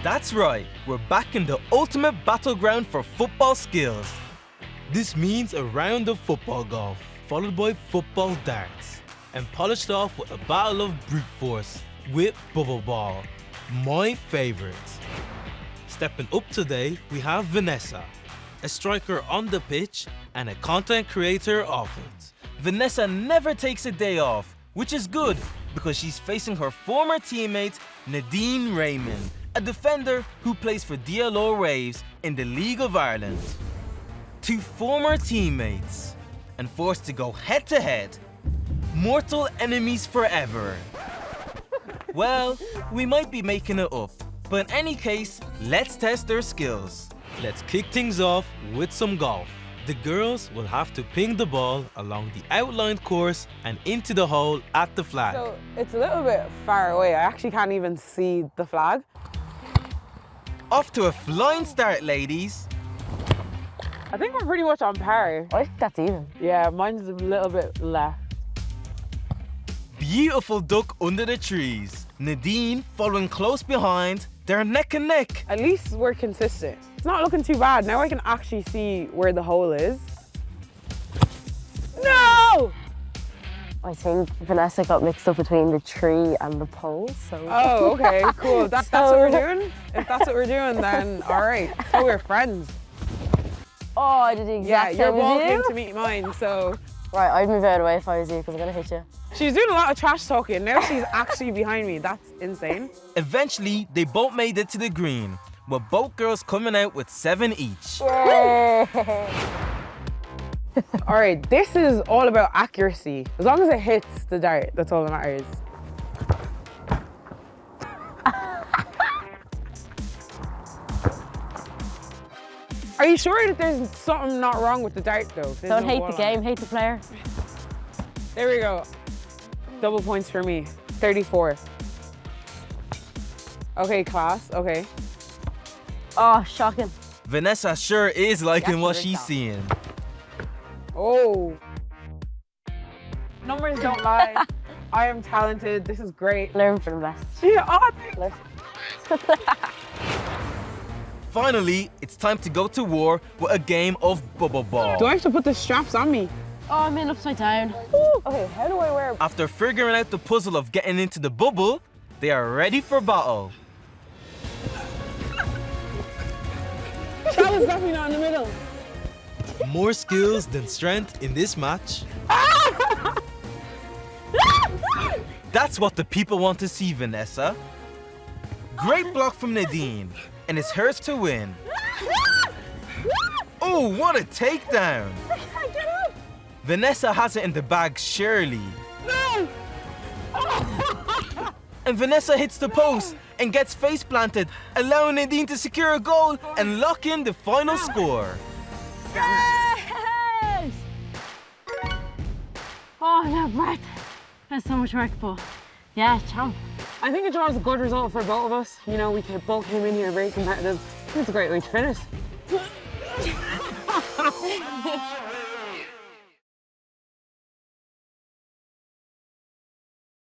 That's right, we're back in the ultimate battleground for football skills. This means a round of football golf, followed by football darts, and polished off with a battle of brute force with bubble ball, my favorite. Stepping up today, we have Vanessa, a striker on the pitch and a content creator of it. Vanessa never takes a day off, which is good because she's facing her former teammate Nadine Raymond, a defender who plays for DLO Raves in the League of Ireland. Two former teammates, and forced to go head-to-head. Mortal enemies forever. Well, we might be making it up, but in any case, let's test their skills. Let's kick things off with some golf. The girls will have to ping the ball along the outlined course and into the hole at the flag. So it's a little bit far away. I actually can't even see the flag. Off to a flying start, ladies. I think we're pretty much on par. I think that's even. Yeah, mine's a little bit left. Beautiful duck under the trees. Nadine following close behind. They're neck and neck. At least we're consistent. It's not looking too bad. Now I can actually see where the hole is. No! I think Vanessa got mixed up between the tree and the pole, so... Oh, okay, cool. That's what we're doing? If that's what we're doing, then all right. So we're friends. Oh, I did the exact Yeah, your same ball as came you. to meet mine, so... Right, I'd move out of the way if I was you, because I'm going to hit you. She's doing a lot of trash talking. Now she's actually behind me. That's insane. Eventually, they both made it to the green, with both girls coming out with 7 each. Yay! All right, this is all about accuracy. As long as it hits the dart, that's all that matters. Are you sure that there's something not wrong with the dart though? There's Don't no hate ball the on game, it. hate the player. There we go. Double points for me. 34. Okay, class. Okay. Oh, shocking. Vanessa sure is liking what she's seeing. Oh. Numbers don't lie. I am talented. This is great. Learn from the best. Yeah, oh, Learn. Finally, it's time to go to war with a game of bubble ball. do I have to put the straps on me? Oh, I'm in upside down. Okay, how do I wear? After figuring out the puzzle of getting into the bubble, they are ready for battle. That was definitely not in the middle. More skills than strength in this match. That's what the people want to see, Vanessa. Great block from Nadine, and it's hers to win. Oh, what a takedown! Vanessa has it in the bag, surely. No! And Vanessa hits the post and gets face planted, allowing Nadine to secure a goal and lock in the final score. Yes! Oh, no breath. That's so much work, but yeah, champ. I think a draw is a good result for both of us. You know, we both came in here very competitive. It's a great way to finish.